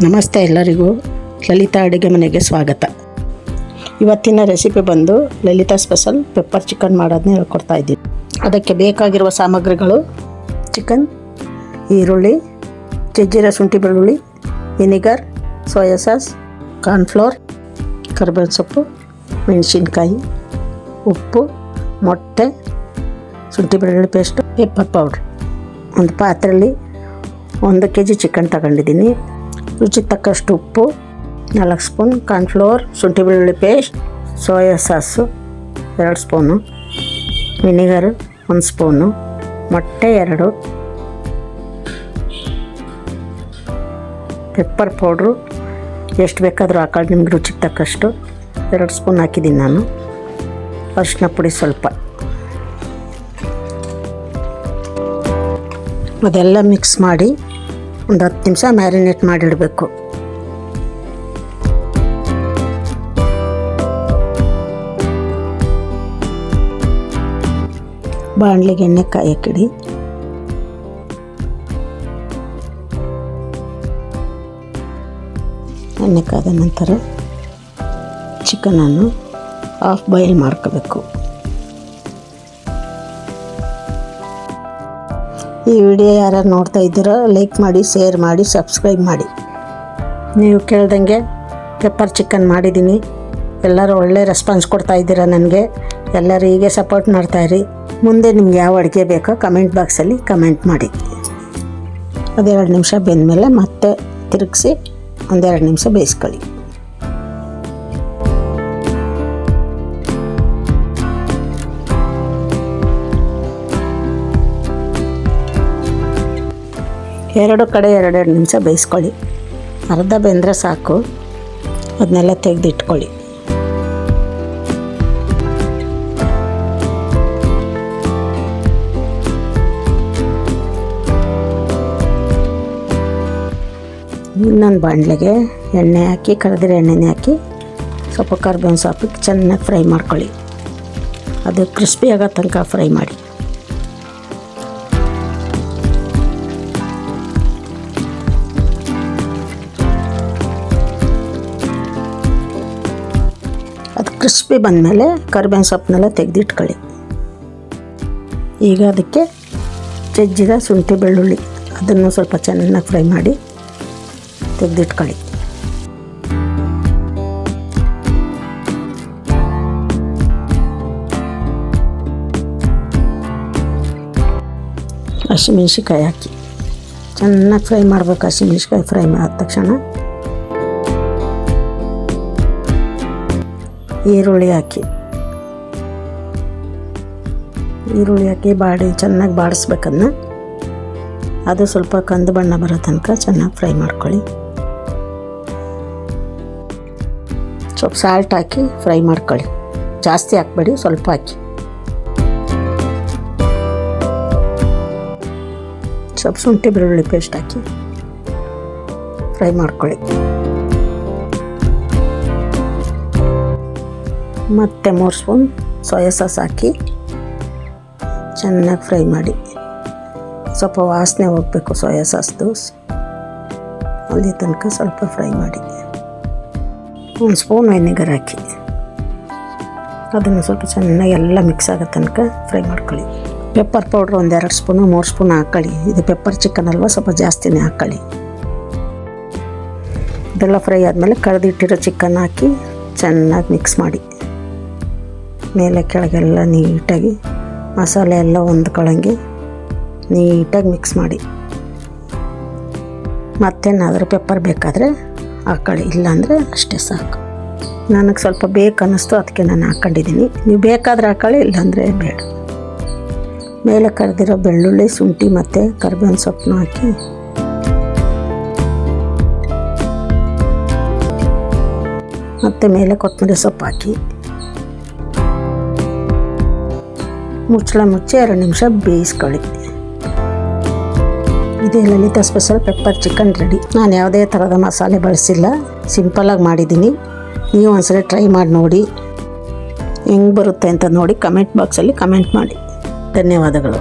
ನಮಸ್ತೆ ಎಲ್ಲರಿಗೂ ಲಲಿತಾ ಅಡುಗೆ ಮನೆಗೆ ಸ್ವಾಗತ. ಇವತ್ತಿನ ರೆಸಿಪಿ ಬಂದು ಲಲಿತಾ ಸ್ಪೆಷಲ್ ಪೆಪ್ಪರ್ ಚಿಕನ್ ಮಾಡೋದನ್ನ ಹೇಳ್ಕೊಡ್ತಾ ಇದ್ದೀನಿ. ಅದಕ್ಕೆ ಬೇಕಾಗಿರುವ ಸಾಮಗ್ರಿಗಳು: ಚಿಕನ್, ಈರುಳ್ಳಿ, ಜಜ್ಜಿರೋ ಶುಂಠಿ ಬೆಳ್ಳುಳ್ಳಿ, ವಿನಿಗರ್, ಸೋಯಾ ಸಾಸ್, ಕಾರ್ನ್ಫ್ಲೋರ್, ಕರಿಬೇವಿನ ಸೊಪ್ಪು, ಮೆಣಸಿನ್ಕಾಯಿ, ಉಪ್ಪು, ಮೊಟ್ಟೆ, ಶುಂಠಿ ಬೆಳ್ಳುಳ್ಳಿ ಪೇಸ್ಟು, ಪೆಪ್ಪರ್ ಪೌಡ್ರ್. ಒಂದು ಪಾತ್ರೆಯಲ್ಲಿ 1 kg ಚಿಕನ್ ತಗೊಂಡಿದ್ದೀನಿ. ರುಚಿಗೆ ತಕ್ಕಷ್ಟು ಉಪ್ಪು, 4 ಸ್ಪೂನ್ ಕಾರ್ನ್ಫ್ಲೋರ್, ಶುಂಠಿ ಬೆಳ್ಳುಳ್ಳಿ paste, soya sauce 2 spoon, vinegar 1 spoon, ಮೊಟ್ಟೆ 2, ಪೆಪ್ಪರ್ ಪೌಡ್ರು ಎಷ್ಟು ಬೇಕಾದರೂ ಹಾಕೊಳ್ಳಿ, ನಿಮ್ಗೆ ರುಚಿಗೆ ತಕ್ಕಷ್ಟು 2 ಸ್ಪೂನ್ ಹಾಕಿದ್ದೀನಿ ನಾನು. ಅರಿಶಿನ ಪುಡಿ ಸ್ವಲ್ಪ. ಅದೆಲ್ಲ ಮಿಕ್ಸ್ ಮಾಡಿ ಒಂದು 10 ನಿಮಿಷ ಮ್ಯಾರಿನೇಟ್ ಮಾಡಿಡಬೇಕು. ಬಾಣಲಿಗೆ ಎಣ್ಣೆ ಕಾಯಕ್ಕಿಡಿ. ಎಣ್ಣೆ ಕಾದ ನಂತರ ಚಿಕನನ್ನು ಹಾಫ್ ಬಾಯ್ಲ್ ಮಾಡ್ಕೋಬೇಕು. ಈ ವಿಡಿಯೋ ಯಾರು ನೋಡ್ತಾ ಇದ್ದೀರೋ ಲೈಕ್ ಮಾಡಿ, ಶೇರ್ ಮಾಡಿ, ಸಬ್ಸ್ಕ್ರೈಬ್ ಮಾಡಿ. ನೀವು ಕೇಳ್ದಂಗೆ ಪೆಪ್ಪರ್ ಚಿಕನ್ ಮಾಡಿದ್ದೀನಿ. ಎಲ್ಲರೂ ಒಳ್ಳೆ ರೆಸ್ಪಾನ್ಸ್ ಕೊಡ್ತಾ ಇದ್ದೀರಾ ನನಗೆ. ಎಲ್ಲರೂ ಹೀಗೆ ಸಪೋರ್ಟ್ ಮಾಡ್ತಾಯಿರಿ. ಮುಂದೆ ನಿಮ್ಗೆ ಯಾವ ಅಡುಗೆ ಬೇಕೋ ಕಮೆಂಟ್ ಬಾಕ್ಸಲ್ಲಿ ಕಮೆಂಟ್ ಮಾಡಿ. 2 ನಿಮಿಷ ಬೆಂದಮೇಲೆ ಮತ್ತೆ ತಿರುಗಿಸಿ 2 ನಿಮಿಷ ಬೇಯಿಸ್ಕೊಳ್ಳಿ. ಎರಡು ಕಡೆ 2 ನಿಮಿಷ ಬೇಯಿಸ್ಕೊಳ್ಳಿ. ಅರ್ಧ ಬೆಂದರೆ ಸಾಕು. ಅದನ್ನೆಲ್ಲ ತೆಗೆದಿಟ್ಕೊಳ್ಳಿ. ಇನ್ನೊಂದು ಬಾಣಲೆಗೆ ಎಣ್ಣೆ ಹಾಕಿ, ಕರೆದಿರೋ ಎಣ್ಣೆನೇ ಹಾಕಿ ಸ್ವಲ್ಪ ಕರಿಬೇವಿನ ಸೊಪ್ಪು ಚೆನ್ನಾಗಿ ಫ್ರೈ ಮಾಡ್ಕೊಳ್ಳಿ. ಅದು ಕ್ರಿಸ್ಪಿ ಆಗೋ ತನಕ ಫ್ರೈ ಮಾಡಿ. ಅದು ಕ್ರಿಸ್ಪಿ ಬಂದಮೇಲೆ ಕರಿಬೇವಿನ ಸೊಪ್ಪನ್ನೆಲ್ಲ ತೆಗೆದಿಟ್ಕೊಳ್ಳಿ. ಈಗ ಅದಕ್ಕೆ ಜಜ್ಜಿದ ಶುಂಠಿ ಬೆಳ್ಳುಳ್ಳಿ ಅದನ್ನು ಸ್ವಲ್ಪ ಚೆನ್ನಾಗಿ ಫ್ರೈ ಮಾಡಿ ತೆಗೆದಿಟ್ಕೊಳ್ಳಿ. ಹಸಿಮೆಣ್ಸಿಕಾಯಿ ಹಾಕಿ ಚೆನ್ನಾಗಿ ಫ್ರೈ ಮಾಡಬೇಕು. ಹಸಿಮೆಣ್ಸಿಕಾಯಿ ಫ್ರೈ ಆದ ತಕ್ಷಣ ಈರುಳ್ಳಿ ಹಾಕಿ ಚೆನ್ನಾಗಿ ಬಾಡಿಸ್ಬೇಕನ್ನ. ಅದು ಸ್ವಲ್ಪ ಕಂದು ಬಣ್ಣ ಬರೋ ತನಕ ಚೆನ್ನಾಗಿ ಫ್ರೈ ಮಾಡ್ಕೊಳ್ಳಿ. ಸ್ವಲ್ಪ ಸಾಲ್ಟ್ ಹಾಕಿ ಫ್ರೈ ಮಾಡ್ಕೊಳ್ಳಿ. ಜಾಸ್ತಿ ಹಾಕಬೇಡಿ, ಸ್ವಲ್ಪ ಹಾಕಿ. ಸ್ವಲ್ಪ ಶುಂಠಿ ಬೆಳ್ಳುಳ್ಳಿ ಪೇಸ್ಟ್ ಹಾಕಿ ಫ್ರೈ ಮಾಡ್ಕೊಳ್ಳಿ. ಮತ್ತು 3 ಸ್ಪೂನ್ ಸೋಯಾ ಸಾಸ್ ಹಾಕಿ ಚೆನ್ನಾಗಿ ಫ್ರೈ ಮಾಡಿ. ಸ್ವಲ್ಪ ವಾಸನೆ ಹೋಗಬೇಕು ಸೋಯಾ ಸಾಸ್ದು. ಅಲ್ಲಿ ತನಕ ಸ್ವಲ್ಪ ಫ್ರೈ ಮಾಡಿ. 1 ಸ್ಪೂನ್ ವಿನಿಗರ್ ಹಾಕಿ ಅದನ್ನು ಸ್ವಲ್ಪ ಚೆನ್ನಾಗಿ ಎಲ್ಲ ಮಿಕ್ಸ್ ಆಗೋ ತನಕ ಫ್ರೈ ಮಾಡ್ಕೊಳ್ಳಿ. ಪೆಪ್ಪರ್ ಪೌಡ್ರ್ 2 ಸ್ಪೂನು 3 ಸ್ಪೂನ್ ಹಾಕ್ಕೊಳ್ಳಿ. ಇದು ಪೆಪ್ಪರ್ ಚಿಕನ್ ಅಲ್ವಾ, ಸ್ವಲ್ಪ ಜಾಸ್ತಿನೇ ಹಾಕ್ಕೊಳ್ಳಿ. ಇದೆಲ್ಲ ಫ್ರೈ ಆದಮೇಲೆ ಕರೆದಿಟ್ಟಿರೋ ಚಿಕನ್ ಹಾಕಿ ಚೆನ್ನಾಗಿ ಮಿಕ್ಸ್ ಮಾಡಿ. ಮೇಲೆ ಕೆಳಗೆಲ್ಲ ನೀಟಾಗಿ ಮಸಾಲೆ ಎಲ್ಲ ಹೊಂದ್ಕೊಳ್ಳಂಗೆ ನೀಟಾಗಿ ಮಿಕ್ಸ್ ಮಾಡಿ. ಮತ್ತೇನಾದರೂ ಪೆಪ್ಪರ್ ಬೇಕಾದರೆ ಹಾಕ್ಕೊಳ್ಳಿ, ಇಲ್ಲಾಂದರೆ ಅಷ್ಟೇ ಸಾಕು. ನನಗೆ ಸ್ವಲ್ಪ ಬೇಕು ಅನ್ನಿಸ್ತು, ಅದಕ್ಕೆ ನಾನು ಹಾಕ್ಕೊಂಡಿದ್ದೀನಿ. ನೀವು ಬೇಕಾದರೆ ಹಾಕ್ಕೊಳ್ಳಿ, ಇಲ್ಲಾಂದರೆ ಬೇಡ. ಮೇಲೆ ಕರೆದಿರೋ ಬೆಳ್ಳುಳ್ಳಿ, ಶುಂಠಿ ಮತ್ತು ಕರಿಬೇವಿನ ಸೊಪ್ಪನ್ನು ಹಾಕಿ ಮತ್ತು ಮೇಲೆ ಕೊತ್ತಂಬರಿ ಸೊಪ್ಪು ಹಾಕಿ ಮುಚ್ಚಳ ಮುಚ್ಚಿ 2 ನಿಮಿಷ ಬೇಯಿಸ್ಕೊಳ್ಳಿ. ಇದೇ Lalitha special pepper chicken ready. ನಾನು ಯಾವುದೇ ಥರದ ಮಸಾಲೆ ಬಳಸಿಲ್ಲ, ಸಿಂಪಲಾಗಿ ಮಾಡಿದ್ದೀನಿ. ನೀವು ಒಂದ್ಸಲ ಟ್ರೈ ಮಾಡಿ ನೋಡಿ, ಹೆಂಗೆ ಬರುತ್ತೆ ಅಂತ ನೋಡಿ ಕಮೆಂಟ್ ಬಾಕ್ಸಲ್ಲಿ ಕಮೆಂಟ್ ಮಾಡಿ. ಧನ್ಯವಾದಗಳು.